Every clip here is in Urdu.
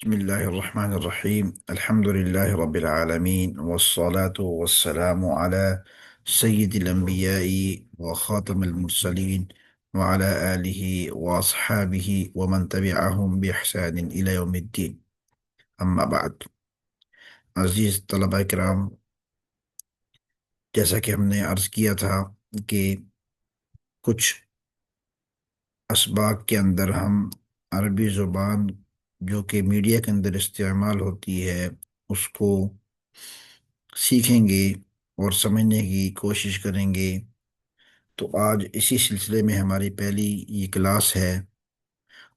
بسم الله الرحمن الرحيم الحمد لله رب العالمين والصلاة والسلام على سيد الأنبياء وخاتم المرسلين وعلى آله وأصحابه ومن تبعهم بإحسان إلى يوم الدين. أما بعد، عزیز طلبہ کرام، جیسا کہ ہم نے عرض کیا تھا کہ کچھ اسباق کے اندر ہم عربی زبان جو کہ میڈیا کے اندر استعمال ہوتی ہے اس کو سیکھیں گے اور سمجھنے کی کوشش کریں گے. تو آج اسی سلسلے میں ہماری پہلی یہ کلاس ہے،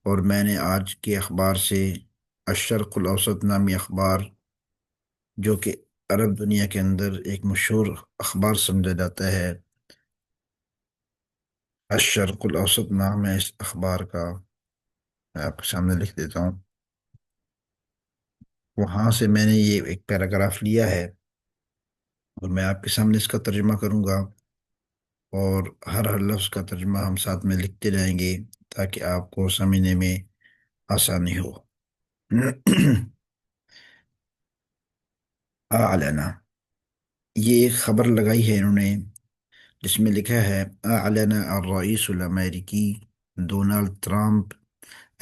اور میں نے آج کے اخبار سے الشرق الاوسط نامی اخبار، جو کہ عرب دنیا کے اندر ایک مشہور اخبار سمجھا جاتا ہے، الشرق الاوسط نام ہے اس اخبار کا، میں آپ کے سامنے لکھ دیتا ہوں. وہاں سے میں نے یہ ایک پیراگراف لیا ہے اور میں آپ کے سامنے اس کا ترجمہ کروں گا، اور ہر لفظ کا ترجمہ ہم ساتھ میں لکھتے جائیں گے تاکہ آپ کو سمجھنے میں آسانی ہو. اعلنا، یہ ایک خبر لگائی ہے انہوں نے جس میں لکھا ہے: اعلن الرئيس الامریکی دونالد ٹرمپ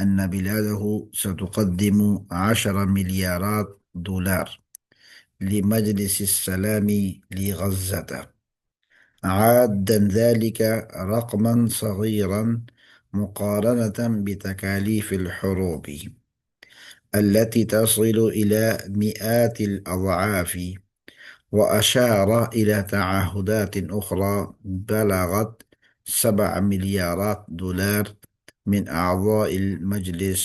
ان بلاده ستقدم 10 مليارات دولار لمجلس السلام لغزة، عادا ذلك رقما صغيرا مقارنة بتكاليف الحروب التي تصل إلى مئات الأضعاف. وأشار إلى تعهدات أخرى بلغت 7 مليارات دولار من أعضاء المجلس،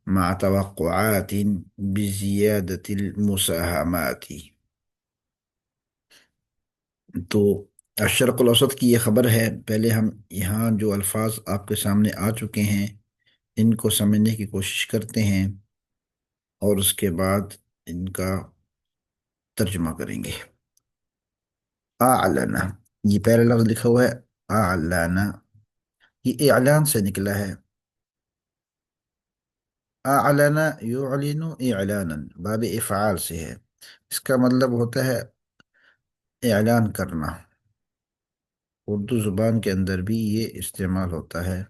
مع توقعات بزيادة المساهمات. تو الشرق الاوسط کی یہ خبر ہے. پہلے ہم یہاں جو الفاظ آپ کے سامنے آ چکے ہیں ان کو سمجھنے کی کوشش کرتے ہیں، اور اس کے بعد ان کا ترجمہ کریں گے. اعلن، یہ پہلا لفظ لکھا ہوا ہے اعلن، یہ اعلان سے نکلا ہے. اعلن یعلن اعلانا، باب افعال سے ہے. اس کا مطلب ہوتا ہے اعلان کرنا. اردو زبان کے اندر بھی یہ استعمال ہوتا ہے،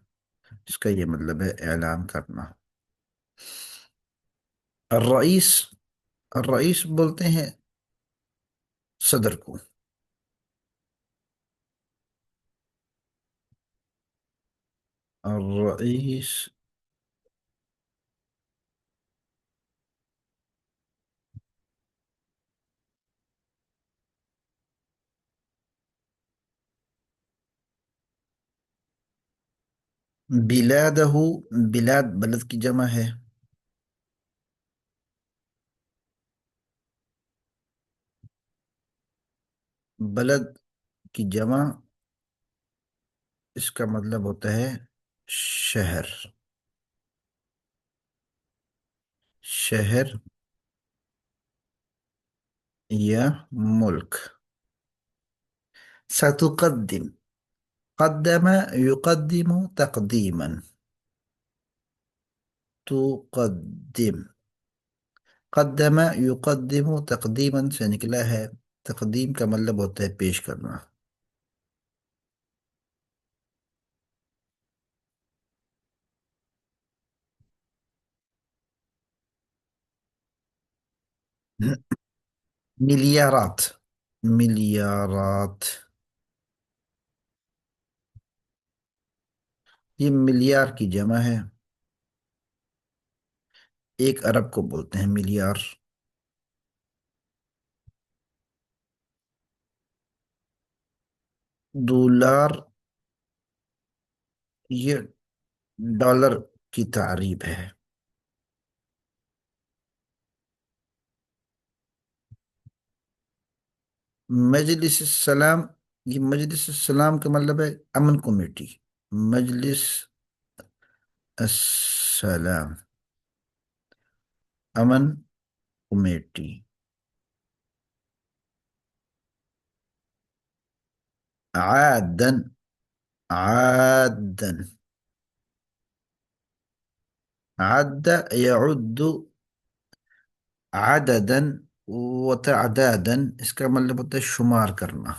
اس کا یہ مطلب ہے اعلان کرنا. الرئیس، الرئیس بولتے ہیں صدر کو. الرئیس بلادہ، بلاد بلد کی جمع ہے. بلد کی جمع اس کا مطلب ہوتا ہے شہر، شہر یا ملک. ستقدم، قدم يقدم تقدیما، تقدم، قدم یقدم تقدیما سے نکلا ہے. تقدیم کا مطلب ہوتا ہے پیش کرنا. ملیارات، ملیارات، یہ ملیار کی جمع ہے. ایک ارب کو بولتے ہیں ملیار. دولار، یہ ڈالر کی تعریب ہے. مجلس السلام، یہ مجلس السلام کا مطلب ہے امن کمیٹی. مجلس السلام، امن کمیٹی. عادن، عادن، عد يعد عددن و تعدادن، اس کا مطلب ہوتا ہے شمار کرنا.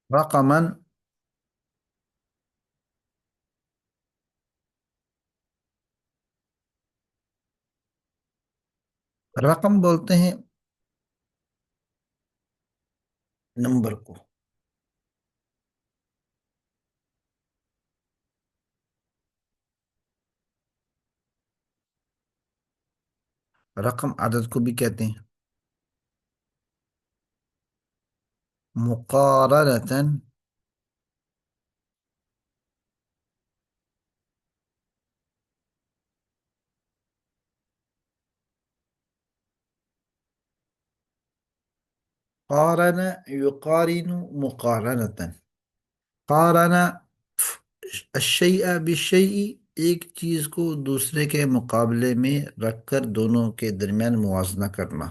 رقمن. رقم بولتے ہیں نمبر کو. رقم عدد کو بھی کہتے ہیں. مقارنتاً. قارن يقارن مقارنة. قارن الشيء بالشيء، ایک چیز کو دوسرے کے مقابلے میں رکھ کر دونوں کے درمیان موازنہ کرنا.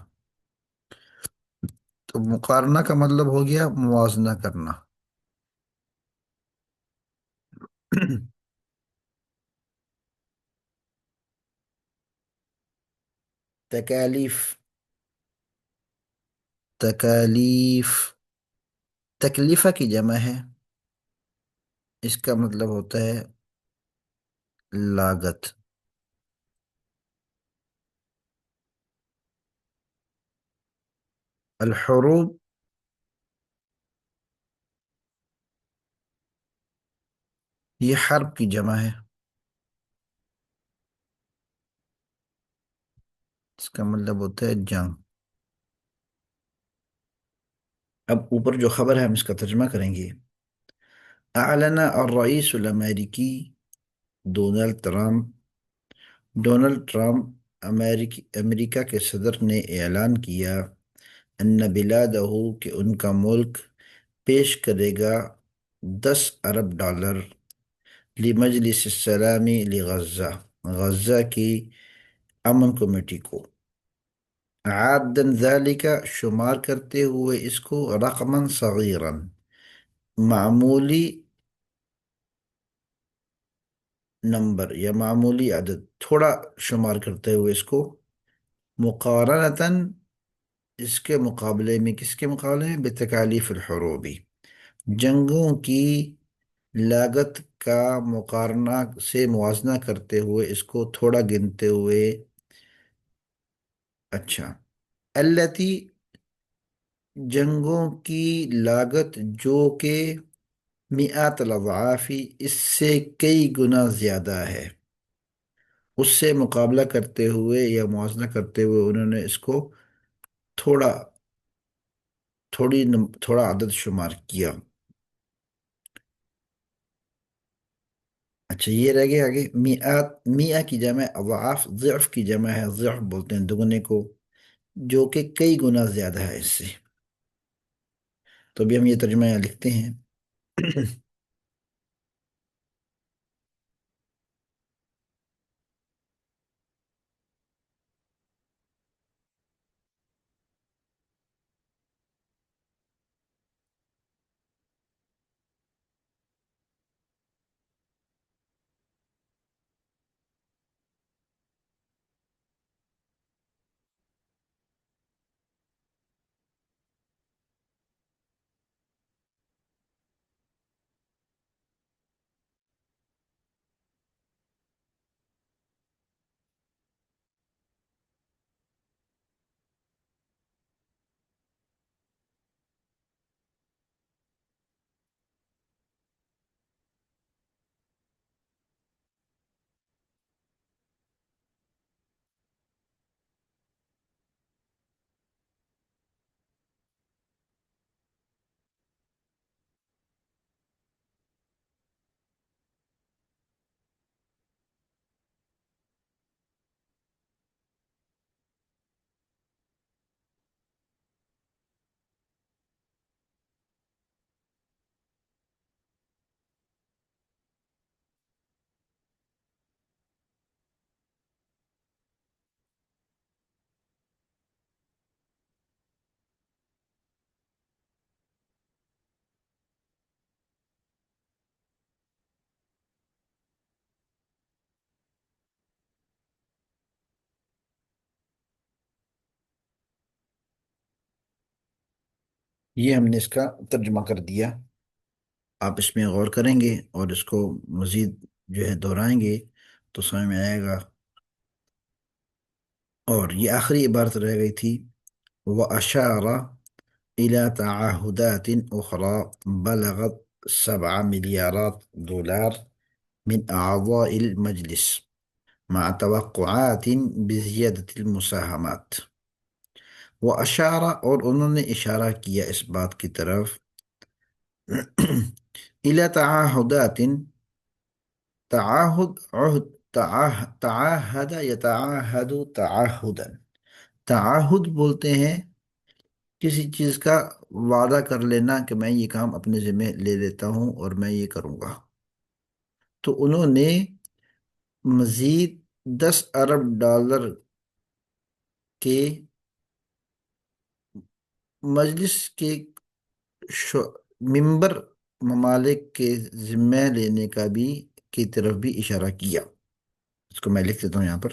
تو مقارنہ کا مطلب ہو گیا موازنہ کرنا. تکالیف. تکالیف تکلیفہ کی جمع ہے. اس کا مطلب ہوتا ہے لاگت. الحروب. یہ حرب کی جمع ہے. اس کا مطلب ہوتا ہے جنگ. اب اوپر جو خبر ہے ہم اس کا ترجمہ کریں گے. اعلن الرئيس الامریکی ڈونلڈ ٹرمپ امریکہ کے صدر نے اعلان کیا ان بلادہ، کہ ان کا ملک پیش کرے گا 10 ارب ڈالر لمجلس السلامی لغزہ، غزہ کی امن کمیٹی کو. عادن ذالک، شمار کرتے ہوئے اس کو، رقما صغیرا، معمولی نمبر یا معمولی عدد، تھوڑا شمار کرتے ہوئے اس کو. مقارنتاً، اس کے مقابلے میں، کس کے مقابلے میں؟ بتکالیف الحروبی، جنگوں کی لاگت کا مقارنہ سے موازنہ کرتے ہوئے اس کو تھوڑا گنتے ہوئے. اچھا. التی، جنگوں کی لاگت جو کہ مئات الاضعاف، اس سے کئی گنا زیادہ ہے. اس سے مقابلہ کرتے ہوئے یا موازنہ کرتے ہوئے انہوں نے اس کو تھوڑا تھوڑا عدد شمار کیا. اچھا، یہ رہ گیا آگے. میعات، میعہ کی جمع اضعاف، ضعف کی جمع ہے، ضعف بولتے ہیں دگنے کو، جو کہ کئی گنا زیادہ ہے اس سے. تو ابھی ہم یہ ترجمہ یہاں لکھتے ہیں. یہ ہم نے اس کا ترجمہ کر دیا، آپ اس میں غور کریں گے اور اس کو مزید جو ہے دہرائیں گے تو سمجھ میں آئے گا۔ اور یہ آخری عبارت رہ گئی تھی، وَأَشَارَ إِلَى تَعَهُدَاتٍ أُخْرَى بَلَغَتْ 7 مليارات دولار من أعضاء المجلس مع توقعات بزيادة المساهمات۔ وأشار، اور انہوں نے اشارہ کیا اس بات کی طرف، إلى تعاہدات، تعاہد، عہد، تعاہد یتعاہد تعاہدا، تعاہد بولتے ہیں کسی چیز کا وعدہ کر لینا کہ میں یہ کام اپنے ذمہ لے لیتا ہوں اور میں یہ کروں گا۔ تو انہوں نے مزید 10 ارب ڈالر کے مجلس کے ممبر ممالک کے ذمہ لینے کا بھی کی طرف بھی اشارہ کیا۔ اس کو میں لکھ دیتا ہوں یہاں پر۔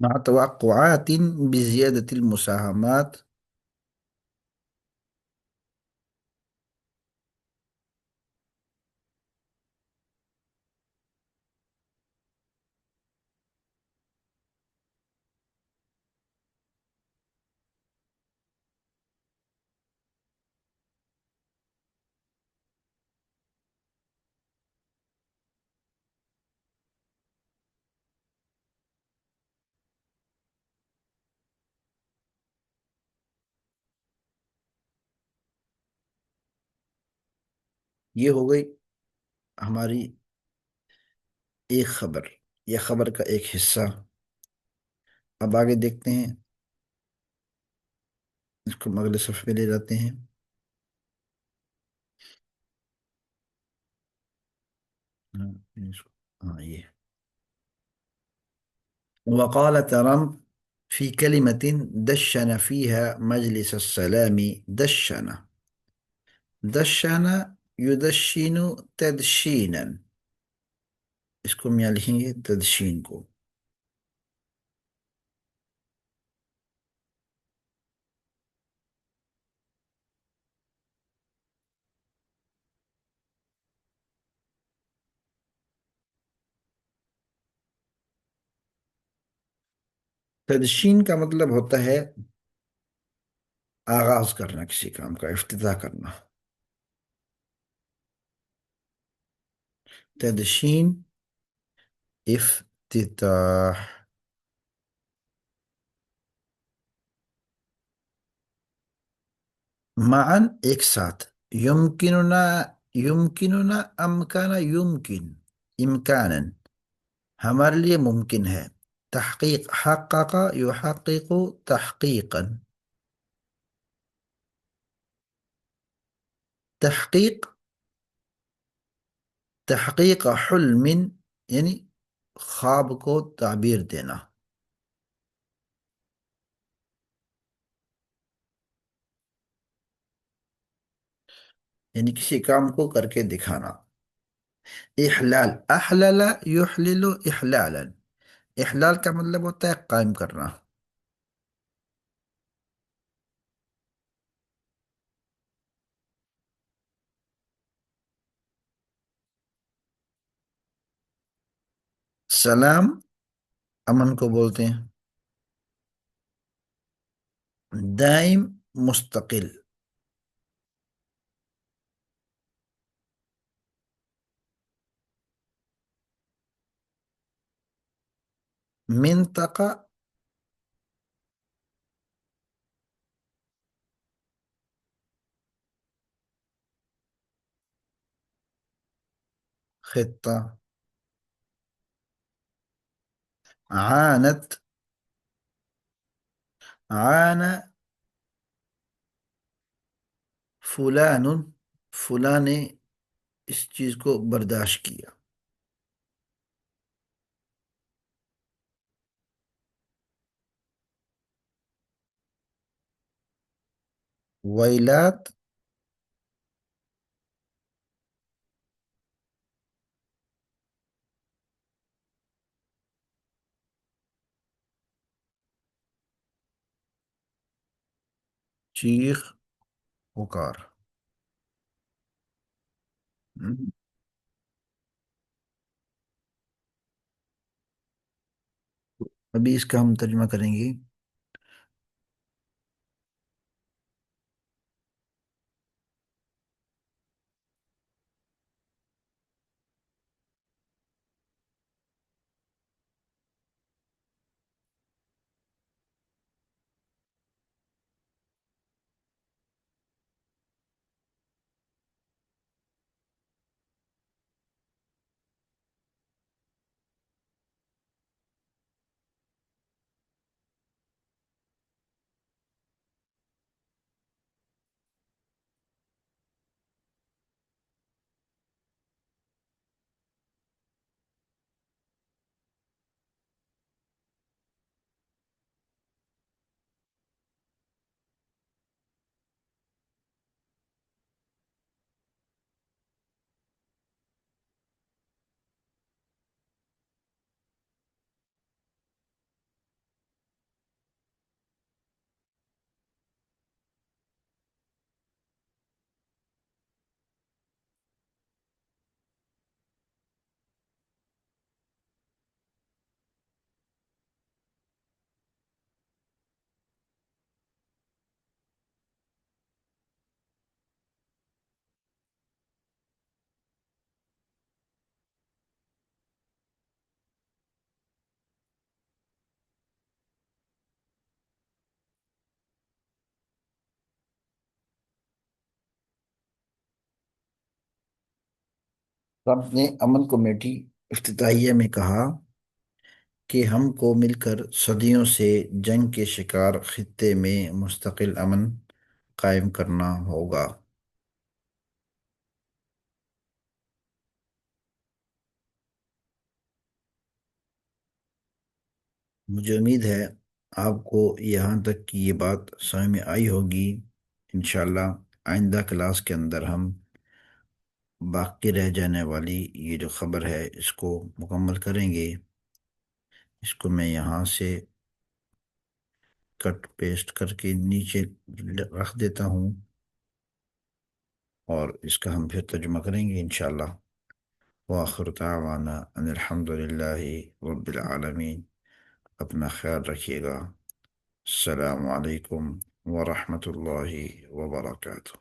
مع توقعات بزيادة المساهمات، یہ ہو گئی ہماری ایک خبر، یہ خبر کا ایک حصہ۔ اب آگے دیکھتے ہیں، اس کو ہم اگلے صفحے پہ لے جاتے ہیں۔ ہاں، ہاں یہ وقال ترامپ في كلمة دشن فيها مجلس السلام، دشن يدشن تدشينا، اس کو ہم یہاں لکھیں گے تدشین کو۔ تدشین کا مطلب ہوتا ہے آغاز کرنا، کسی کام کا افتتاح کرنا۔ تدشین، افتتاح۔ معاً، ایک ساتھ، یمکننا، یمکننا امکان یمکن، امکانا، ہمارے لیے ممکن ہے۔ تحقیق، حقق یحقق تحقیقا، تحقیق، تحقیق حلم، یعنی خواب کو تعبیر دینا، یعنی کسی کام کو کر کے دکھانا۔ احلال، احلل یحلل احلالا، احلال کا مطلب ہوتا ہے قائم کرنا۔ سلام، امن کو بولتے ہیں۔ دائم، مستقل۔ منطقہ، خطہ. عانت. عانى فلان. فلاں نے اس چیز کو برداشت کیا. ویلات. چیخ پکار. ہم، ابھی اس کا ہم ترجمہ کریں گے. ٹرمپ نے امن کمیٹی افتتاحیہ میں کہا کہ ہم کو مل کر صدیوں سے جنگ کے شکار خطے میں مستقل امن قائم کرنا ہوگا. مجھے امید ہے آپ کو یہاں تک کی یہ بات سمجھ میں آئی ہوگی. انشاءاللہ آئندہ کلاس کے اندر ہم باقی رہ جانے والی یہ جو خبر ہے اس کو مکمل کریں گے. اس کو میں یہاں سے کٹ پیسٹ کر کے نیچے رکھ دیتا ہوں اور اس کا ہم پھر ترجمہ کریں گے انشاءاللہ. وآخر دعوانا ان الحمد للہ رب العالمین. اپنا خیال رکھیے گا. السلام علیکم ورحمۃ اللہ وبرکاتہ.